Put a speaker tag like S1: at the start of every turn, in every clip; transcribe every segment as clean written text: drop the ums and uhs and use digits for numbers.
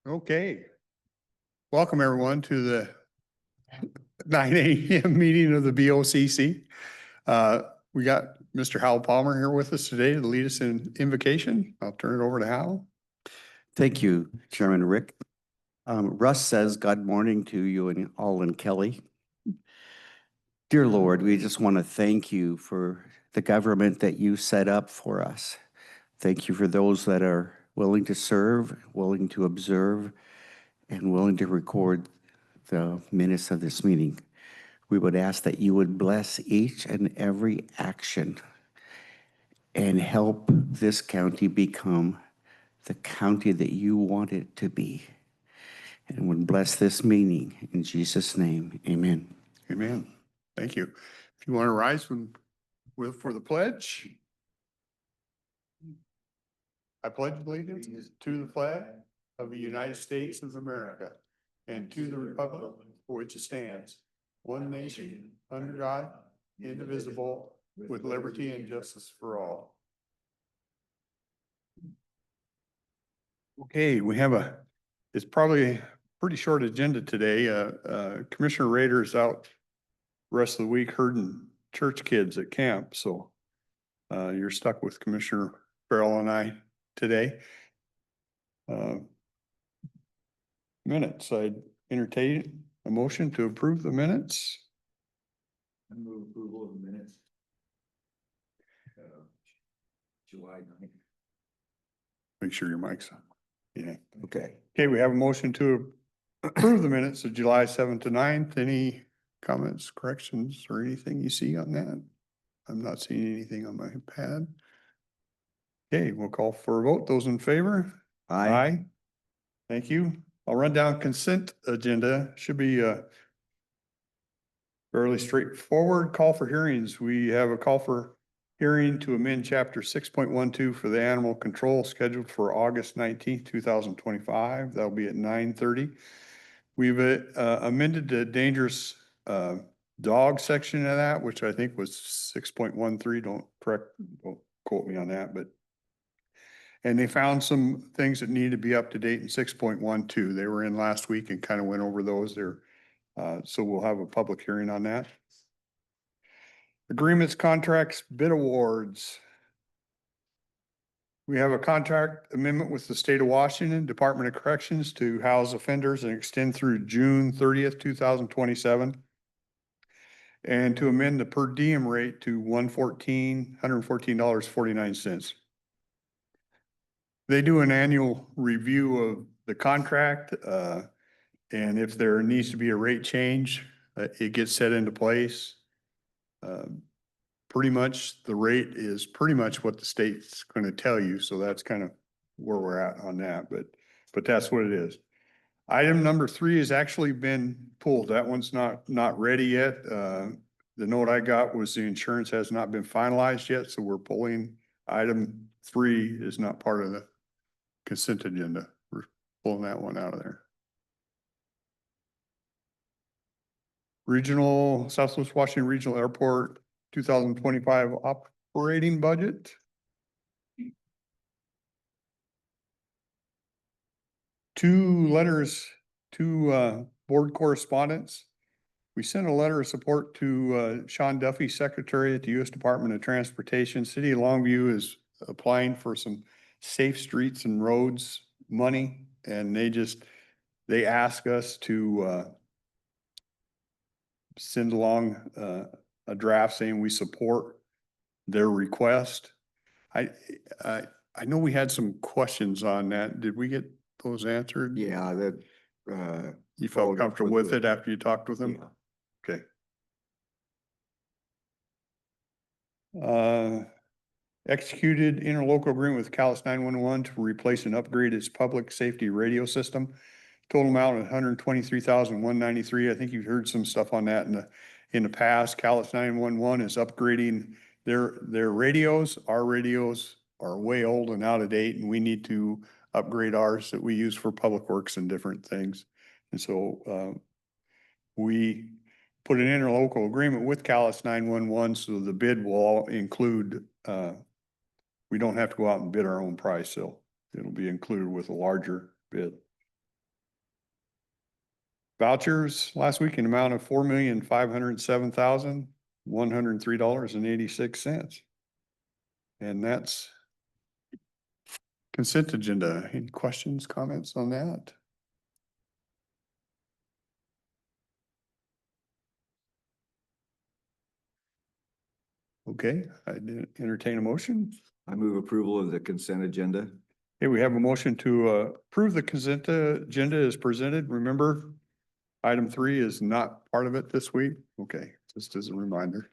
S1: Okay. Welcome everyone to the 9 a.m. meeting of the BOCC. We got Mr. Hal Palmer here with us today to lead us in invocation. I'll turn it over to Hal.
S2: Thank you, Chairman Rick. Russ says, God morning to you and all in Kelly. Dear Lord, we just want to thank you for the government that you set up for us. Thank you for those that are willing to serve, willing to observe, and willing to record the minutes of this meeting. We would ask that you would bless each and every action and help this county become the county that you want it to be. And would bless this meeting in Jesus' name. Amen.
S1: Amen. Thank you. If you want to rise for the pledge. I pledge allegiance to the flag of the United States of America and to the republic for which it stands, one nation, under God, indivisible, with liberty and justice for all. Okay, it's probably a pretty short agenda today. Commissioner Rader is out the rest of the week herding church kids at camp, so you're stuck with Commissioner Farrell and I today. Minutes, I'd entertain a motion to approve the minutes.
S3: I move approval of the minutes. July 9th.
S1: Make sure your mic's on. Yeah.
S2: Okay.
S1: Okay, we have a motion to approve the minutes of July 7th to 9th. Any comments, corrections, or anything you see on that? I'm not seeing anything on my pad. Okay, we'll call for a vote. Those in favor?
S2: Aye.
S1: Thank you. I'll run down consent agenda. Should be fairly straightforward. Call for hearings. We have a call for hearing to amend chapter 6.12 for the animal control scheduled for August 19th, 2025. That'll be at 9:30. We've amended the dangerous dog section of that, which I think was 6.13. Don't quote me on that, but and they found some things that need to be up to date in 6.12. They were in last week and kind of went over those there. So we'll have a public hearing on that. Agreements, contracts, bid awards. We have a contract amendment with the state of Washington Department of Corrections to house offenders and extend through June 30th, 2027. And to amend the per diem rate to $114.49. They do an annual review of the contract, and if there needs to be a rate change, it gets set into place. Pretty much the rate is pretty much what the state's going to tell you, so that's kind of where we're at on that, but that's what it is. Item number 3 has actually been pulled. That one's not ready yet. The note I got was the insurance has not been finalized yet, so we're pulling item 3 is not part of the consent agenda. We're pulling that one out of there. Southwest Washington Regional Airport 2025 operating budget. Two board correspondence. We sent a letter of support to Sean Duffy, Secretary at the U.S. Department of Transportation. City of Longview is applying for some safe streets and roads money, and they ask us to send along a draft saying we support their request. I know we had some questions on that. Did we get those answered?
S3: Yeah, that.
S1: You felt comfortable with it after you talked with them?
S3: Yeah.
S1: Okay. Executed interlocal agreement with Calais 911 to replace and upgrade its public safety radio system. Total amount of $123,193. I think you've heard some stuff on that in the past. Calais 911 is upgrading their radios. Our radios are way old and out of date, and we need to upgrade ours that we use for public works and different things. And so we put an interlocal agreement with Calais 911, so the bid will all include, we don't have to go out and bid our own price, so it'll be included with a larger bid. Vouchers last week in amount of $4,507,103.86. And that's consent agenda. Any questions, comments on that? Okay, I did entertain a motion.
S3: I move approval of the consent agenda.
S1: Okay, we have a motion to approve the consent agenda as presented. Remember, item 3 is not part of it this week. Okay, just as a reminder.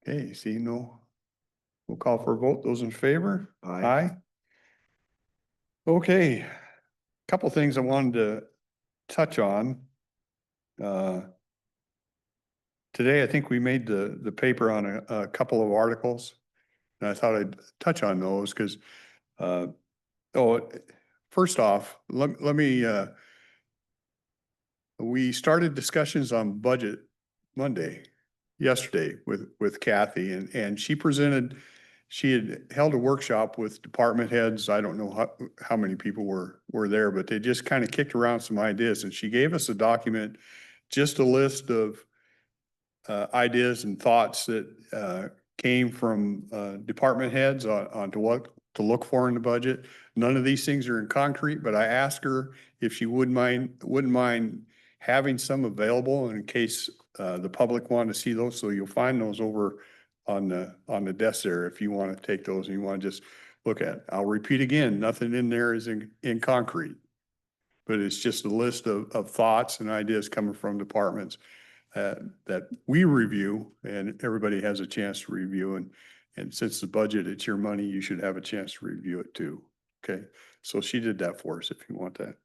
S1: Okay, see no, we'll call for a vote. Those in favor?
S3: Aye.
S1: Okay, couple things I wanted to touch on. Today, I think we made the paper on a couple of articles. And I thought I'd touch on those because, first off, let me, we started discussions on budget yesterday with Kathy and she had held a workshop with department heads. I don't know how many people were there, but they just kind of kicked around some ideas and she gave us a document, just a list of ideas and thoughts that came from department heads on to what to look for in the budget. None of these things are in concrete, but I asked her if she wouldn't mind having some available in case the public wanted to see those. So you'll find those over on the desk there if you want to take those and you want to just look at it. I'll repeat again, nothing in there is in concrete, but it's just a list of thoughts and ideas coming from departments that we review and everybody has a chance to review. And since the budget, it's your money, you should have a chance to review it too. Okay, so she did that for us if you want that.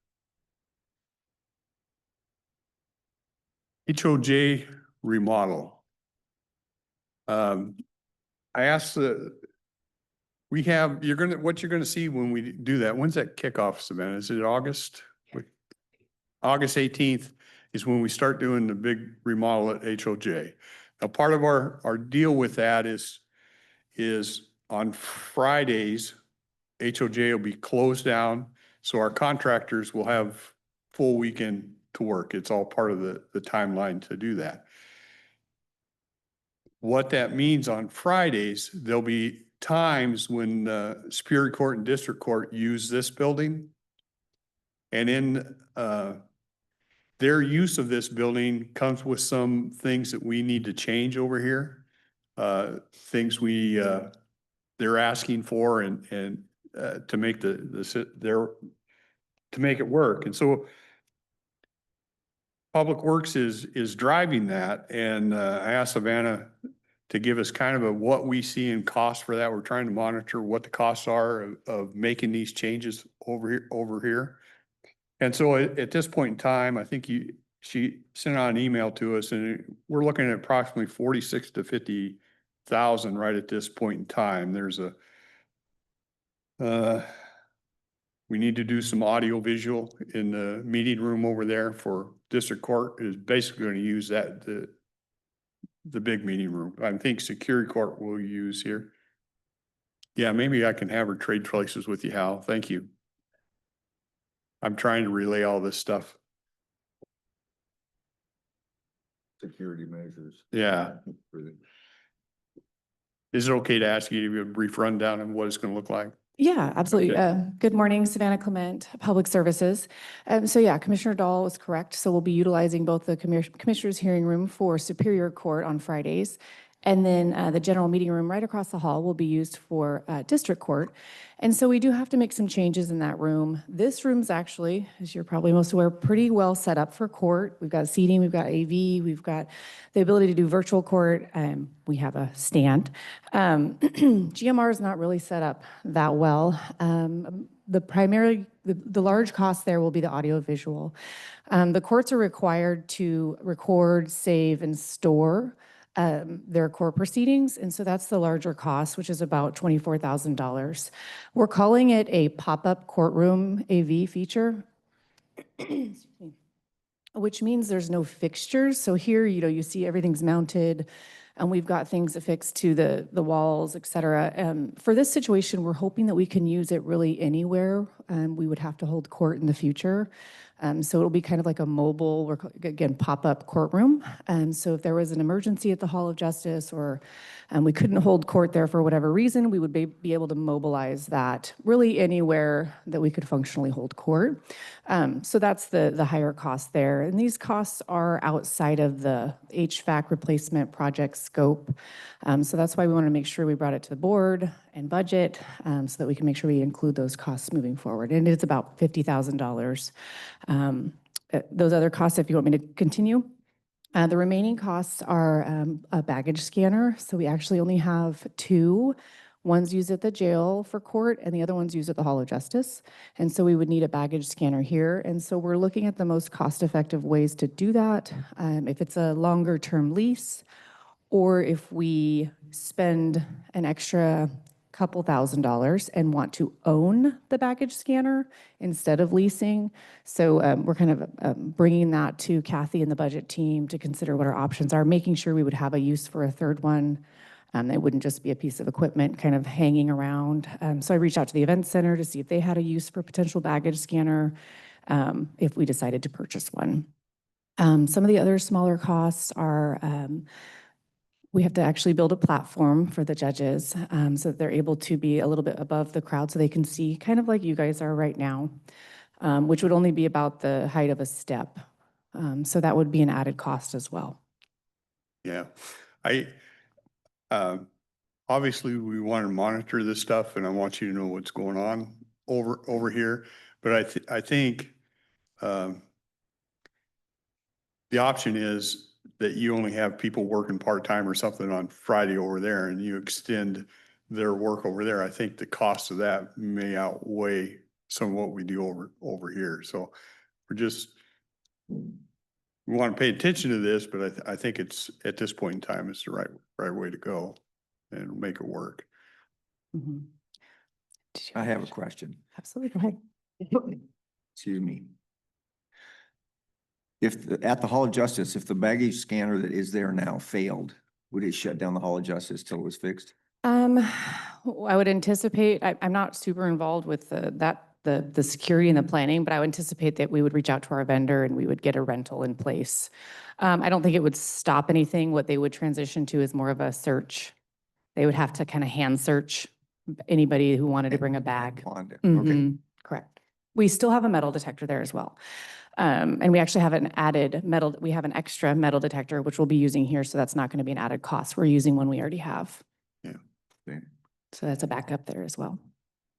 S1: HOJ remodel. I asked what you're gonna see when we do that. When's that kickoff, Savannah? Is it August? August 18th is when we start doing the big remodel at HOJ. Now, part of our deal with that is on Fridays, HOJ will be closed down. So our contractors will have full weekend to work. It's all part of the timeline to do that. What that means on Fridays, there'll be times when Superior Court and District Court use this building. And in their use of this building comes with some things that we need to change over here. Things they're asking for and to make to make it work. And so Public Works is driving that. And I asked Savannah to give us kind of what we see in cost for that. We're trying to monitor what the costs are of making these changes over here. And so at this point in time, I think she sent out an email to us and we're looking at approximately 46 to 50,000 right at this point in time. There's we need to do some audio visual in the meeting room over there for District Court is basically going to use that, the big meeting room. I think Superior Court will use here. Yeah, maybe I can have her trade places with you, Hal. Thank you. I'm trying to relay all this stuff.
S3: Security measures.
S1: Yeah. Is it okay to ask you to give you a brief rundown of what it's going to look like?
S4: Yeah, absolutely.
S1: Okay.
S4: Good morning, Savannah Clement, Public Services. So yeah, Commissioner Dahl was correct. So we'll be utilizing both the Commissioner's hearing room for Superior Court on Fridays. And then the general meeting room right across the hall will be used for District Court. And so we do have to make some changes in that room. This room's actually, as you're probably most aware, pretty well set up for court. We've got seating, we've got AV, we've got the ability to do virtual court. We have a stand. GMR is not really set up that well. The large cost there will be the audio visual. The courts are required to record, save, and store their court proceedings. And so that's the larger cost, which is about $24,000. We're calling it a pop-up courtroom AV feature, which means there's no fixtures. So here, you see everything's mounted and we've got things affixed to the walls, et cetera. For this situation, we're hoping that we can use it really anywhere. We would have to hold court in the future. So it'll be kind of like a mobile, again, pop-up courtroom. So if there was an emergency at the Hall of Justice, or we couldn't hold court there for whatever reason, we would be able to mobilize that really anywhere that we could functionally hold court. So that's the higher cost there. And these costs are outside of the HVAC replacement project scope. So that's why we want to make sure we brought it to the board and budget, so that we can make sure we include those costs moving forward. And it's about $50,000. Those other costs, if you want me to continue, the remaining costs are a baggage scanner. So we actually only have two. One's used at the jail for court, and the other one's used at the Hall of Justice. And so we would need a baggage scanner here. And so we're looking at the most cost-effective ways to do that. If it's a longer-term lease, or if we spend an extra couple $1,000s and want to own the baggage scanner instead of leasing. So we're kind of bringing that to Kathy and the budget team to consider what our options are, making sure we would have a use for a third one. It wouldn't just be a piece of equipment kind of hanging around. So I reached out to the event center to see if they had a use for potential baggage scanner, if we decided to purchase one. Some of the other smaller costs are we have to actually build a platform for the judges, so that they're able to be a little bit above the crowd so they can see, kind of like you guys are right now, which would only be about the height of a step. So that would be an added cost as well.
S1: Yeah, obviously we want to monitor this stuff, and I want you to know what's going on over here. But I think the option is that you only have people working part-time or something on Friday over there, and you extend their work over there. I think the cost of that may outweigh some of what we do over here. So we want to pay attention to this, but I think it's, at this point in time, it's the right way to go and make it work.
S4: Mhm. Did you
S5: I have a
S4: question?
S5: question.
S4: Absolutely, go ahead.
S5: Excuse me. At the Hall of Justice, if the baggage scanner that is there now failed, would it shut down the Hall of Justice till it was fixed?
S4: I would anticipate, I'm not super involved with the security and the planning, but I would anticipate that we would reach out to our vendor and we would get a rental in place. I don't think it would stop anything. What they would transition to is more of a search. They would have to kind of hand search anybody who wanted to bring a bag.
S5: Okay.
S4: Mhm, correct. We still have a metal detector there as well. And we actually have we have an extra metal detector, which we'll be using here. So that's not going to be an added cost. We're using one we already have.
S5: Okay.
S4: So that's a backup there as well.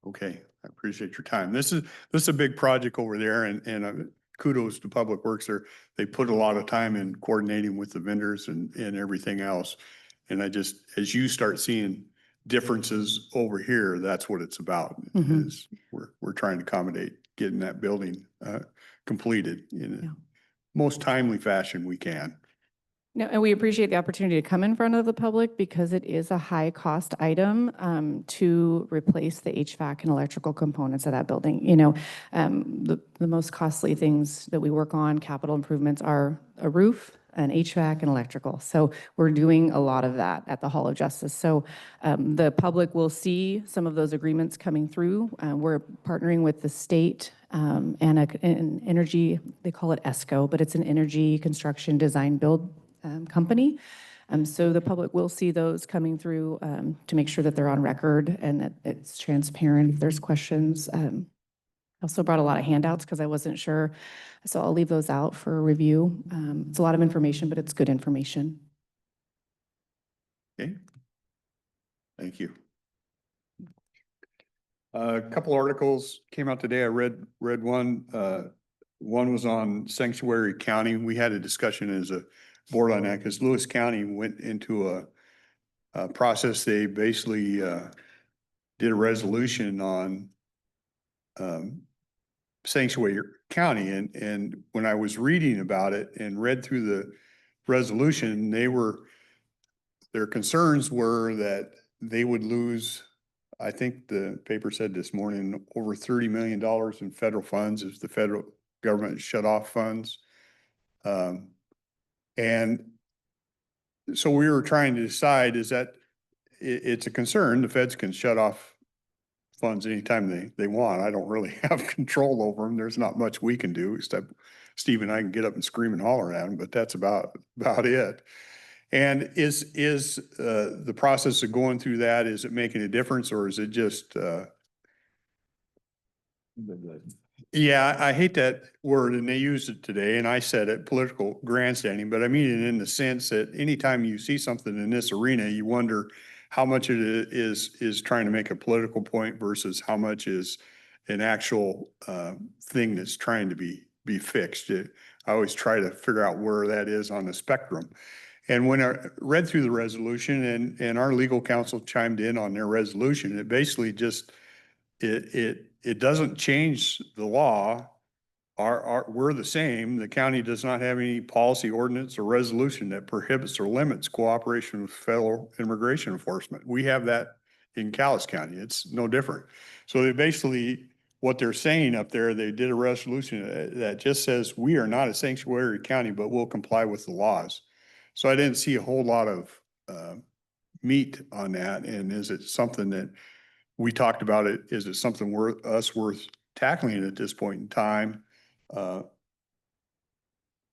S1: Okay, I appreciate your time. This is a big project over there, and kudos to Public Works there. They put a lot of time in coordinating with the vendors and everything else. And as you start seeing differences over here, that's what it's about.
S4: Mhm.
S1: Is we're trying to accommodate getting that building completed in
S4: Yeah.
S1: the most timely fashion we can.
S4: No, and we appreciate the opportunity to come in front of the public because it is a high cost item to replace the HVAC and electrical components of that building. You know, the most costly things that we work on, capital improvements, are a roof, an HVAC, and electrical. So we're doing a lot of that at the Hall of Justice. So the public will see some of those agreements coming through. We're partnering with the state and an energy, they call it ESCO, but it's an energy construction design build company. So the public will see those coming through to make sure that they're on record and that it's transparent if there's questions. I also brought a lot of handouts because I wasn't sure. So I'll leave those out for review. It's a lot of information, but it's good information.
S1: Okay. Thank you. A couple articles came out today. I read one. One was on Sanctuary County. We had a discussion as a board on that because Lewis County went into a process. They basically did a resolution on Sanctuary County. And when I was reading about it and read through the resolution, their concerns were that they would lose, I think the paper said this morning, over $30 million in federal funds if the federal government shut off funds. And so we were trying to decide, is that, it's a concern. The feds can shut off funds anytime they want. I don't really have control over them. There's not much we can do, except Steve and I can get up and scream and holler at them, but that's about it. And is the process of going through that, is it making a difference, or is it just, yeah, I hate that word, and they used it today, and I said it, political grandstanding, but I mean it in the sense that anytime you see something in this arena, you wonder how much it is trying to make a political point versus how much is an actual thing that's trying to be fixed. I always try to figure out where that is on the spectrum. And when I read through the resolution, and our legal counsel chimed in on their resolution, it basically just, it doesn't change the law. We're the same. The county does not have any policy, ordinance, or resolution that prohibits or limits cooperation with federal immigration enforcement. We have that in Calais County. It's no different. So they basically, what they're saying up there, they did a resolution that just says, we are not a sanctuary county, but we'll comply with the laws. So I didn't see a whole lot of meat on that. And is it something that we talked about it? Is it something worth tackling at this point in time?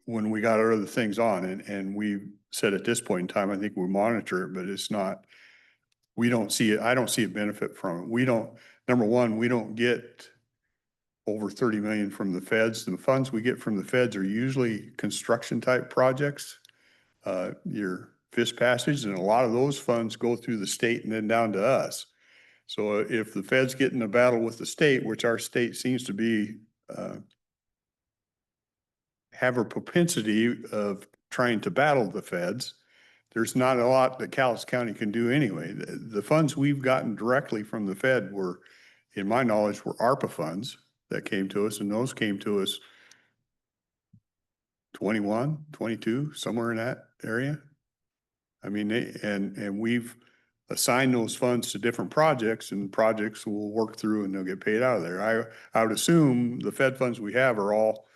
S1: When we got other things on, and we said at this point in time, I think we monitor it, but it's not, we don't see it. I don't see a benefit from it. We don't, number one, we don't get over 30 million from the feds. The funds we get from the feds are usually construction type projects, your FISP passage, and a lot of those funds go through the state and then down to us. So if the feds get in a battle with the state, which our state seems to be, have a propensity of trying to battle the feds, there's not a lot that Calais County can do anyway. The funds we've gotten directly from the Fed were, in my knowledge, were ARPA funds that came to us, and those came to us 21, 22, somewhere in that area. I mean, and we've assigned those funds to different projects, and projects will work through and they'll get paid out of there. I would assume the Fed funds we have are all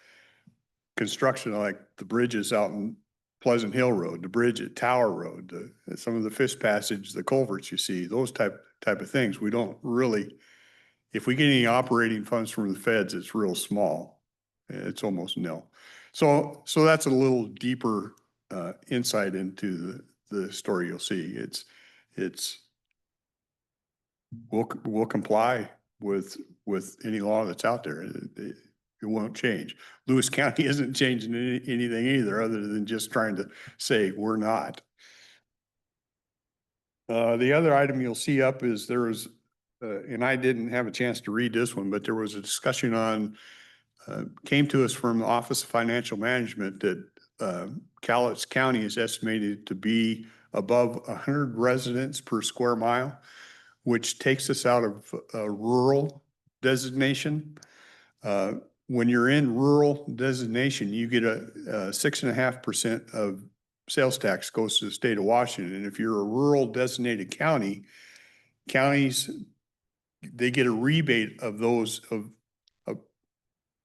S1: construction, like the bridges out in Pleasant Hill Road, the bridge at Tower Road, some of the FISP passage, the culverts you see, those type of things. We don't really, if we get any operating funds from the feds, it's real small. It's almost nil. So that's a little deeper insight into the story you'll see. We'll comply with any law that's out there. It won't change. Lewis County isn't changing anything either, other than just trying to say we're not. The other item you'll see up is there was, and I didn't have a chance to read this one, but there was a discussion on, came to us from the Office of Financial Management that Calais County is estimated to be above 100 residents per square mile, which takes us out of a rural designation. When you're in rural designation, you get a 6.5% of sales tax goes to the state of Washington. And if you're a rural designated county, counties, they get a rebate of those of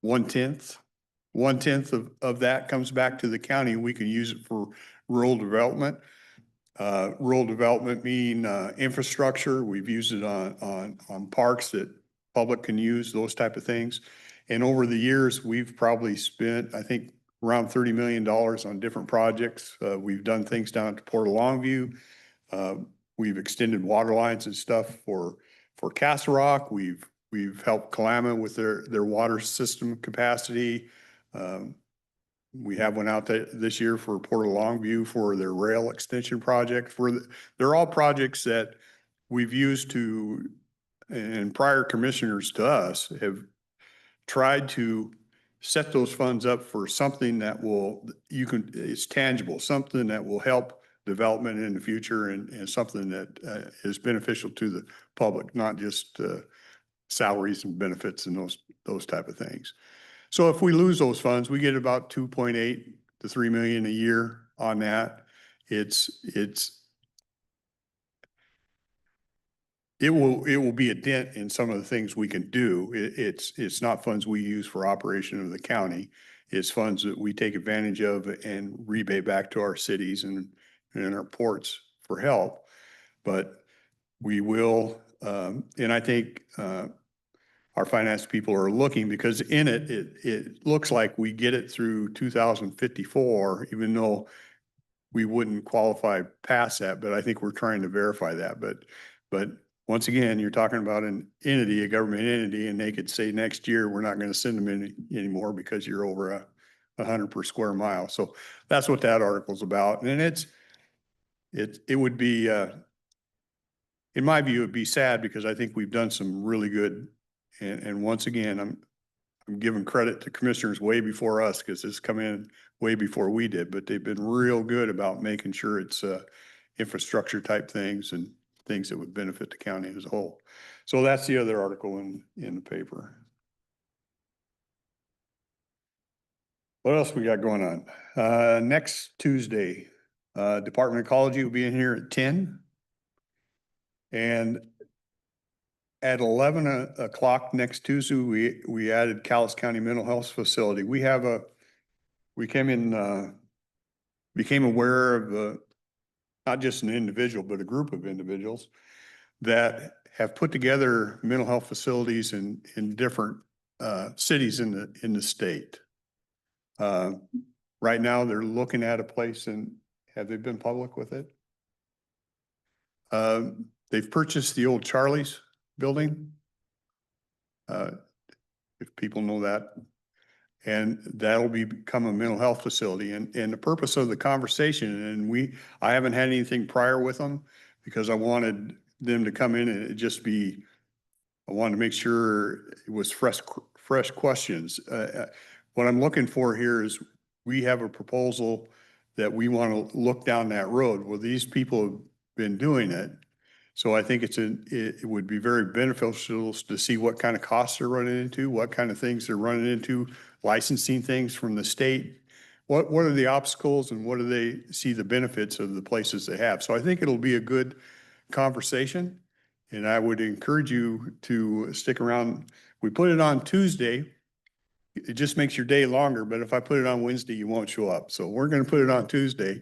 S1: 1/10. 1/10 of that comes back to the county. We can use it for rural development. Rural development mean infrastructure. We've used it on parks that public can use, those type of things. And over the years, we've probably spent, I think, around $30 million on different projects. We've done things down at Port of Longview. We've extended water lines and stuff for Castle Rock. We've helped Kalama with their water system capacity. We have one out this year for Port of Longview for their rail extension project. They're all projects that we've used to, and prior commissioners to us have tried to set those funds up for something that it's tangible, something that will help development in the future, and something that is beneficial to the public, not just salaries and benefits and those type of things. So if we lose those funds, we get about 2.8 to 3 million a year on that. It will be a dent in some of the things we can do. It's not funds we use for operation of the county. It's funds that we take advantage of and rebate back to our cities and and our ports for help. But we will, and I think, our finance people are looking, because in it looks like we get it through 2054, even though we wouldn't qualify past that, but I think we're trying to verify that. But once again, you're talking about an entity, a government entity, and they could say next year, we're not going to send them anymore because you're over 100 per square mile. So that's what that article's about. And it would be, in my view, it'd be sad, because I think we've done some really good. And once again, I'm giving credit to commissioners way before us, because it's come in way before we did, but they've been real good about making sure it's infrastructure type things and things that would benefit the county as a whole. So that's the other article in the paper. What else we got going on? Next Tuesday, Department of Ecology will be in here at 10. And at 11 o'clock next Tuesday, we added Calais County Mental Health Facility. We became aware of not just an individual, but a group of individuals that have put together mental health facilities in different cities in the state. Right now, they're looking at a place, and have they been public with it? They've purchased the old Charlie's building. If people know that. And that'll become a mental health facility. And the purpose of the conversation, and I haven't had anything prior with them, because I wanted them to come in and it just be, I wanted to make sure it was fresh questions. What I'm looking for here is, we have a proposal that we want to look down that road. Well, these people have been doing it. So I think it would be very beneficial to see what kind of costs they're running into, what kind of things they're running into, licensing things from the state. What are the obstacles, and what do they see the benefits of the places they have? So I think it'll be a good conversation, and I would encourage you to stick around. We put it on Tuesday. It just makes your day longer, but if I put it on Wednesday, you won't show up. So we're going to put it on Tuesday,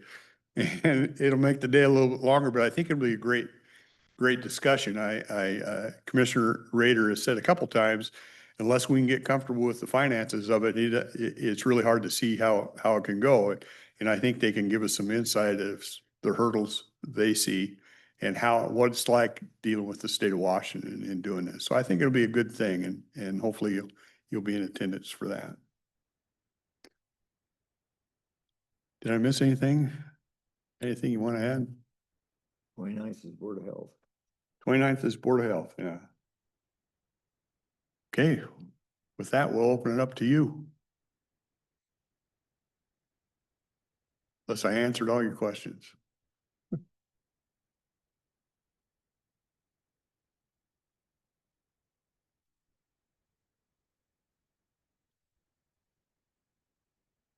S1: and it'll make the day a little bit longer, but I think it'll be a great discussion. Commissioner Rader has said a couple times, unless we can get comfortable with the finances of it, it's really hard to see how it can go. And I think they can give us some insight of the hurdles they see, and what it's like dealing with the state of Washington in doing this. So I think it'll be a good thing, and hopefully you'll be in attendance for that. Did I miss anything? Anything you want to add?
S3: 29th is Board of Health.
S1: 29th is Board of Health, yeah. Okay, with that, we'll open it up to you. Unless I answered all your questions.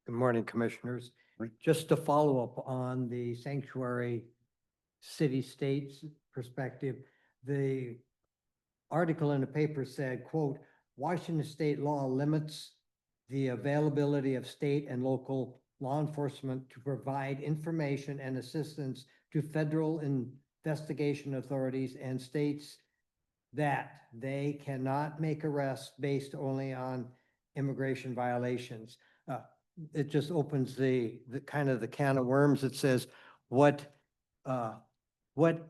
S6: Good morning, Commissioners.
S1: Morning.
S6: Just to follow up on the sanctuary city-states perspective, the article in the paper said, quote, Washington state law limits the availability of state and local law enforcement to provide information and assistance to federal investigation authorities, and states that they cannot make arrests based only on immigration violations. It just opens the kind of the can of worms. It says, what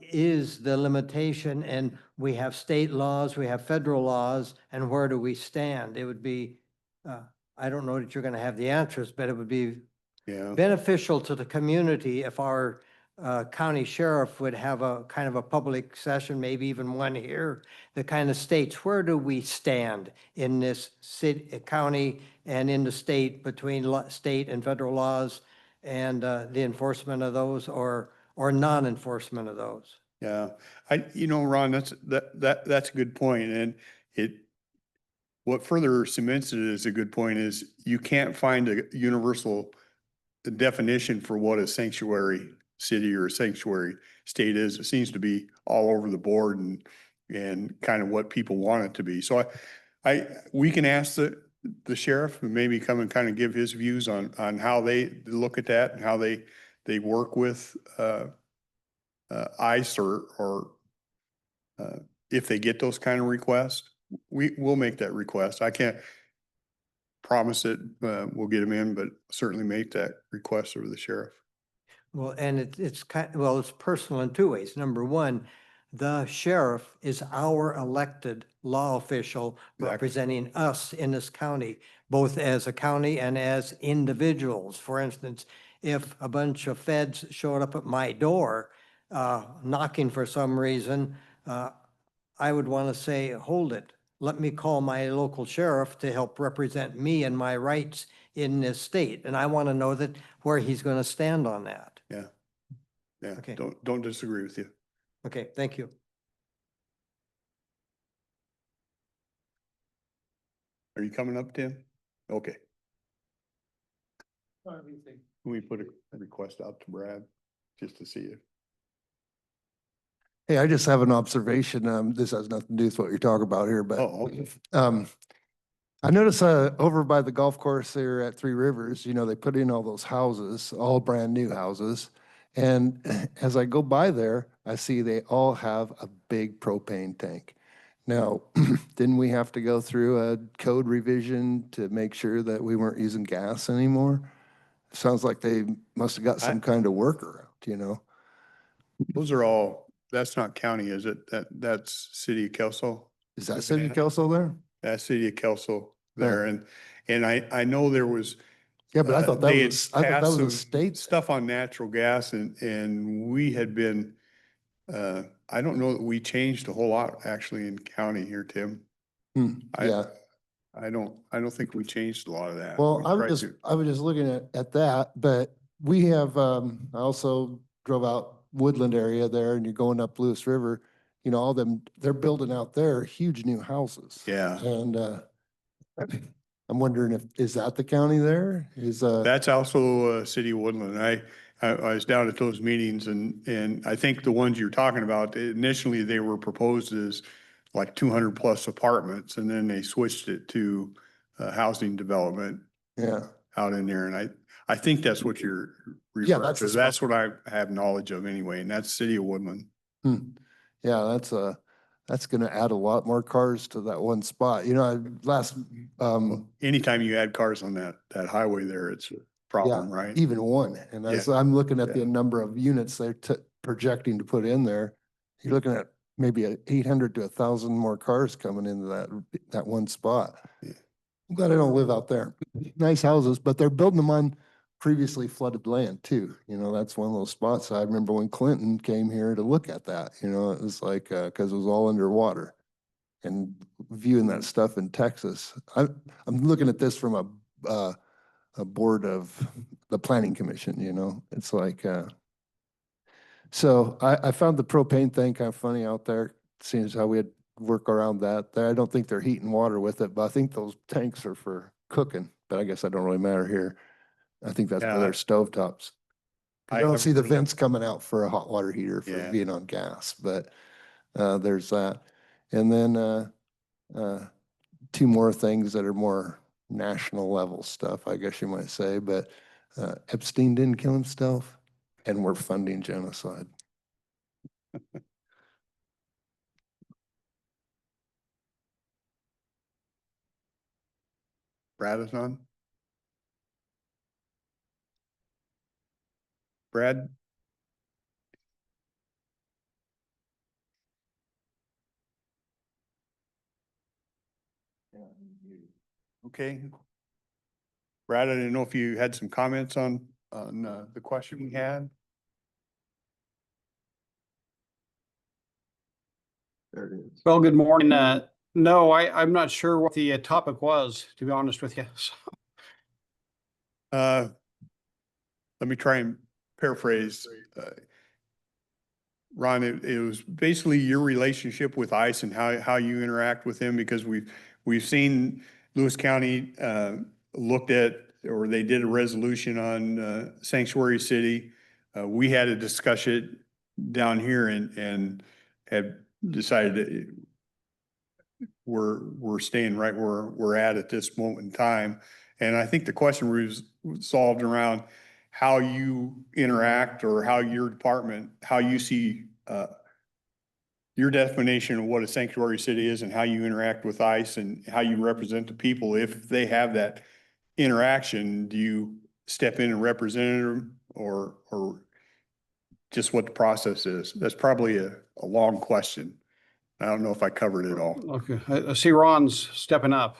S6: is the limitation? And we have state laws, we have federal laws, and where do we stand? It would be, I don't know that you're going to have the answers, but it would be beneficial to the community if our county sheriff would have a kind of a public session, maybe even one here, that kind of states, where do we stand in this city, county, and in the state, between state and federal laws, and the enforcement of those, or non-enforcement of those.
S1: Yeah, Ron, that's a good point. And what further cements it is a good point is, you can't find a universal definition for what a sanctuary city or a sanctuary state is. It seems to be all over the board, and kind of what people want it to be. So we can ask the sheriff, and maybe come and kind of give his views on how they look at that, and how they they work with, ICE or if they get those kind of requests, we will make that request. I can't promise it, we'll get them in, but certainly make that request of the sheriff.
S6: Well, and it's well, it's personal in two ways. Number one, the sheriff is our elected law official
S1: Exactly.
S6: representing us in this county, both as a county and as individuals. For instance, if a bunch of feds showed up at my door, knocking for some reason, I would want to say, hold it. Let me call my local sheriff to help represent me and my rights in this state. And I want to know that where he's going to stand on that.
S1: Yeah. Yeah,
S6: Okay.
S1: don't disagree with you.
S6: Okay, thank you.
S1: Are you coming up, Tim? Okay. Can we put a request out to Brad just to see if?
S7: Hey, I just have an observation. This has nothing to do with what you're talking about here, but
S1: Oh, okay.
S7: I noticed over by the golf course there at Three Rivers, you know, they put in all those houses, all brand new houses. And as I go by there, I see they all have a big propane tank. Now, didn't we have to go through a code revision to make sure that we weren't using gas anymore? Sounds like they must have got some kind of workaround, you know?
S1: Those are all, that's not county, is it? That's city of Kelso?
S7: Is that City of Kelso there?
S1: That's city of Kelso there. And I know there was.
S7: Yeah, but I thought that
S1: they had
S7: was, I thought that
S1: passed
S7: was a
S1: some
S7: state.
S1: stuff on natural gas and we had been, I don't know that we changed a whole lot actually in county here, Tim. I-
S7: Yeah.
S1: I don't think we changed a lot of that.
S7: Well,
S1: We
S7: I
S1: tried
S7: was
S1: to.
S7: just looking at that, but we have, I also drove out Woodland area there and you're going up Lewis River, you know, all them, they're building out there huge new houses.
S1: Yeah.
S7: And, I'm wondering is that the county there?
S1: That's also city of Woodland. I was down at those meetings and I think the ones you're talking about, initially they were proposed as like 200 plus apartments and then they switched it to housing development
S7: Yeah.
S1: out in there. And I think that's what you're
S7: Yeah,
S1: referring
S7: that's
S1: to.
S7: the
S1: That's
S7: spot.
S1: what I have knowledge of anyway, and that's city of Woodland.
S7: Yeah, that's gonna add a lot more cars to that one spot. You know,
S1: Anytime you add cars on that highway there, it's a problem,
S7: yeah,
S1: right?
S7: even one. And as I'm looking at the number of units they're projecting to put in there, you're looking at maybe 800 to 1,000 more cars coming into that one spot.
S1: Yeah.
S7: I'm glad I don't live out there. Nice houses, but they're building them on previously flooded land too. You know, that's one of those spots. I remember when Clinton came here to look at that, you know, it was like, cause it was all underwater. And viewing that stuff in Texas, I'm looking at this from a board of the planning commission, you know, it's like, so I found the propane thing kind of funny out there, seeing as how we had work around that. I don't think they're heating water with it, but I think those tanks are for cooking, but I guess that don't really matter here. I think that's for
S1: Yeah,
S7: their stovetops. I
S1: I
S7: don't
S1: haven't
S7: see the
S1: really-
S7: vents coming out for a hot water heater for
S1: Yeah.
S7: being on gas, but there's that. And then two more things that are more national level stuff, I guess you might say, but Epstein didn't kill himself and we're funding genocide.
S1: Brad is on? Brad? Okay. Brad, I didn't know if you had some comments on the question we had.
S3: There it is.
S8: Well, good morning. No, I'm not sure what the topic was, to be honest with you. So,
S1: Let me try and paraphrase. Ron, it was basically your relationship with ICE and how you interact with them, because we've seen Lewis County looked at, or they did a resolution on Sanctuary City. We had a discussion down here and had decided that we're staying right where we're at this moment in time. And I think the question was solved around, how you interact or how your department, how you see, your definition of what a sanctuary city is and how you interact with ICE and how you represent the people. If they have that interaction, do you step in and represent them or just what the process is? That's probably a long question. I don't know if I covered it all.
S8: Okay, I see Ron's stepping up.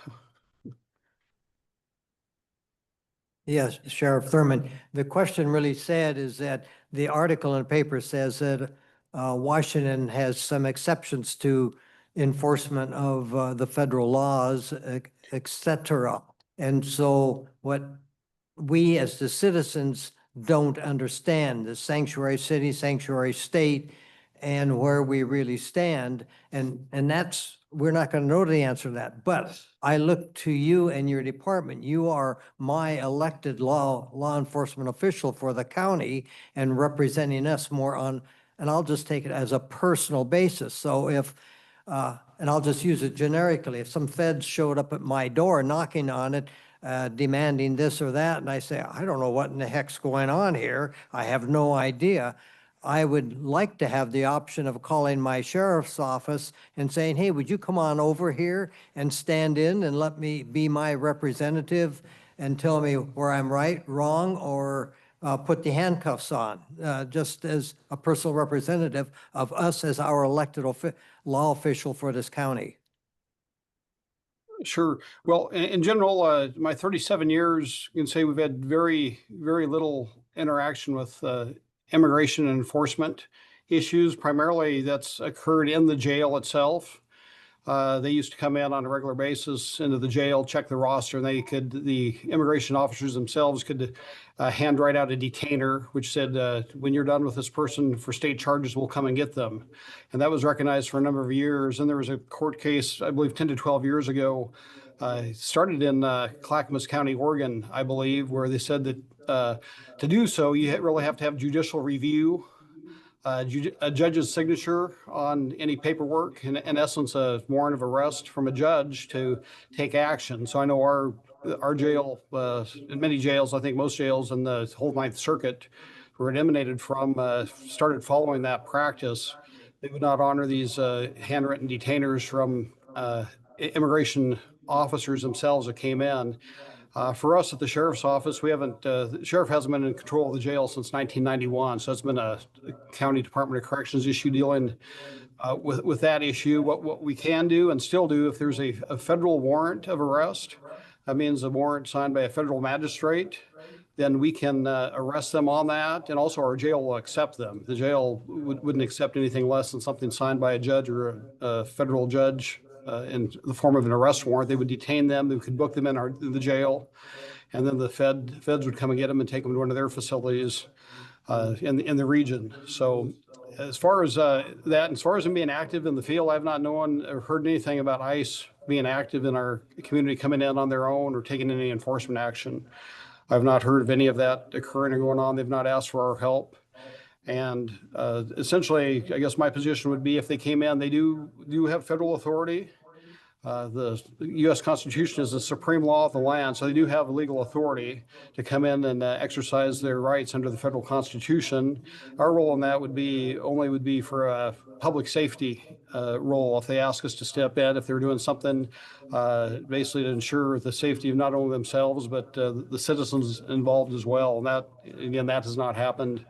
S6: Yes, Sheriff Thurman, the question really said is that the article in the paper says that Washington has some exceptions to enforcement of the federal laws, et cetera. And so what we as the citizens don't understand, the sanctuary city, sanctuary state, and where we really stand. And that's, we're not going to know the answer to that. But I look to you and your department. You are my elected law enforcement official for the county and representing us more on, and I'll just take it as a personal basis. So if, and I'll just use it generically, if some feds showed up at my door knocking on it, demanding this or that, and I say, I don't know what in the heck's going on here. I have no idea. I would like to have the option of calling my sheriff's office and saying, hey, would you come on over here and stand in and let me be my representative and tell me where I'm right, wrong, or put the handcuffs on, just as a personal representative of us as our elected law official for this county.
S8: Sure. Well, in general, my 37 years, you can say we've had very, very little interaction with immigration and enforcement issues. Primarily that's occurred in the jail itself. They used to come in on a regular basis into the jail, check the roster, and the immigration officers themselves could handwrite out a detainer, which said, when you're done with this person for state charges, we'll come and get them. And that was recognized for a number of years. And there was a court case, I believe 10 to 12 years ago, started in Clackamas County, Oregon, I believe, where they said that to do so, you really have to have judicial review, a judge's signature on any paperwork, in essence, a warrant of arrest from a judge to take action. So I know our jail, in many jails, I think most jails in the whole Ninth Circuit where it emanated from, started following that practice. They would not honor these handwritten detainers from immigration officers themselves that came in. For us at the sheriff's office, we haven't, the sheriff hasn't been in control of the jail since 1991. So it's been a county Department of Corrections issue dealing with that issue. What we can do and still do, if there's a federal warrant of arrest, that means a warrant signed by a federal magistrate, then we can arrest them on that. And also our jail will accept them. The jail wouldn't accept anything less than something signed by a judge or a federal judge in the form of an arrest warrant. They would detain them. They could book them in the jail. And then the feds would come and get them and take them to one of their facilities in the region. So as far as that, as far as them being active in the field, I've not known or heard anything about ICE being active in our community, coming in on their own or taking any enforcement action. I've not heard of any of that occurring or going on. They've not asked for our help. And essentially, I guess my position would be if they came in, they do have federal authority. The U.S. Constitution is the supreme law of the land, so they do have legal authority to come in and exercise their rights under the federal Constitution. Our role in that would be for a public safety role. If they ask us to step in, if they're doing something basically to ensure the safety of not only themselves but the citizens involved as well. And that, again, that has not happened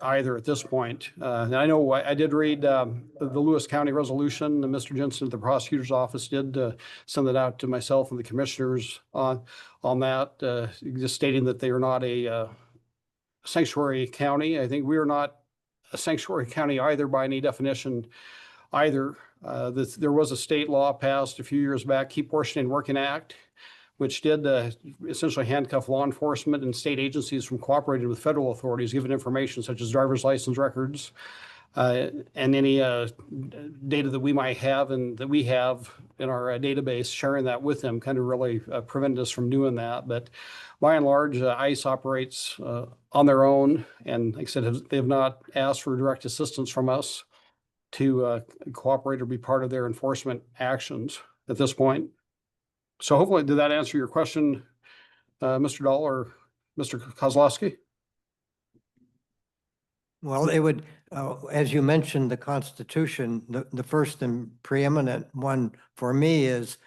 S8: either at this point. And I know I did read the Lewis County resolution, and Mr. Jensen at the prosecutor's office did send it out to myself and the commissioners on that, just stating that they are not a sanctuary county. I think we are not a sanctuary county either by any definition either. There was a state law passed a few years back, Keep Washington Working Act, which did essentially handcuff law enforcement and state agencies from cooperating with federal authorities, given information such as driver's license records and any data that we might have and that we have in our database, sharing that with them kind of really prevented us from doing that. But by and large, ICE operates on their own. And like I said, they have not asked for direct assistance from us to cooperate or be part of their enforcement actions at this point. So hopefully, did that answer your question, Mr. Dahl or Mr. Kozlowski?
S6: Well, it would, as you mentioned, the Constitution, the first and preeminent one for me is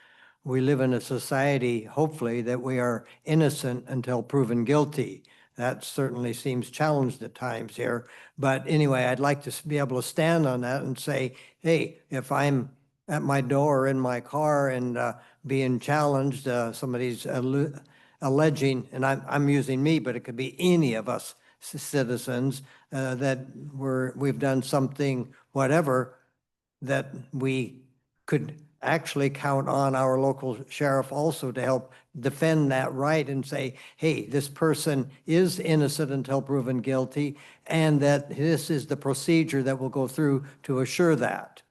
S6: we live in a society, hopefully, that we are innocent until proven guilty. That certainly seems challenged at times here. But anyway, I'd like to be able to stand on that and say, hey, if I'm at my door or in my car and being challenged, somebody's alleging, and I'm using me, but it could be any of us citizens, that we've done something, whatever, that we could actually count on our local sheriff also to help defend that right and say, hey, this person is innocent until proven guilty, and that this is the procedure that will go through to assure that.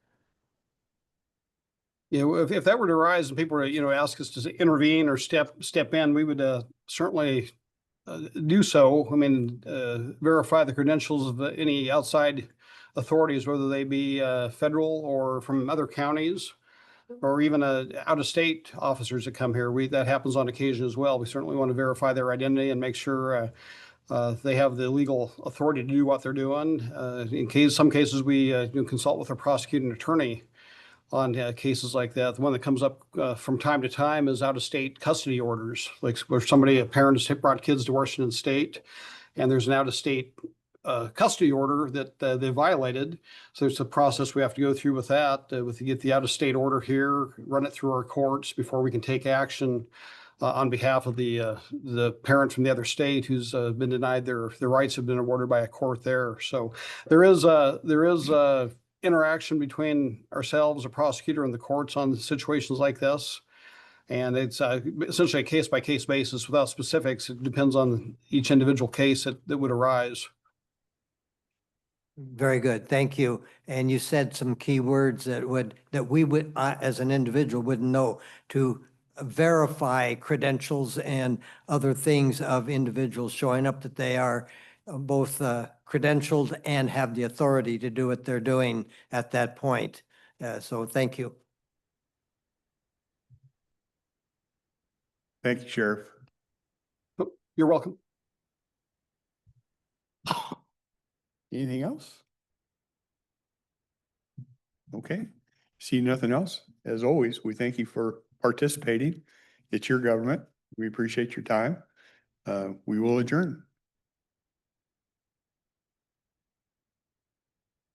S8: You know, if that were to arise and people were, you know, ask us to intervene or step in, we would certainly do so. I mean, verify the credentials of any outside authorities, whether they be federal or from other counties, or even out-of-state officers that come here. That happens on occasion as well. We certainly want to verify their identity and make sure they have the legal authority to do what they're doing. Some cases we consult with a prosecuting attorney on cases like that. The one that comes up from time to time is out-of-state custody orders, like where a parent has brought kids to Washington State, and there's an out-of-state custody order that they violated. So there's a process we have to go through with that, to get the out-of-state order here, run it through our courts before we can take action on behalf of the parent from the other state who's been denied their rights have been awarded by a court there. So there is interaction between ourselves, a prosecutor, and the courts on situations like this. And it's essentially a case-by-case basis without specifics. It depends on each individual case that would arise.
S6: Very good, thank you. And you said some key words that we would, as an individual, wouldn't know, to verify credentials and other things of individuals showing up, that they are both credentialed and have the authority to do what they're doing at that point. So thank you.
S1: Thank you, Sheriff.
S8: You're welcome.
S1: Anything else? Okay, see nothing else. As always, we thank you for participating. It's your government. We appreciate your time. We will adjourn.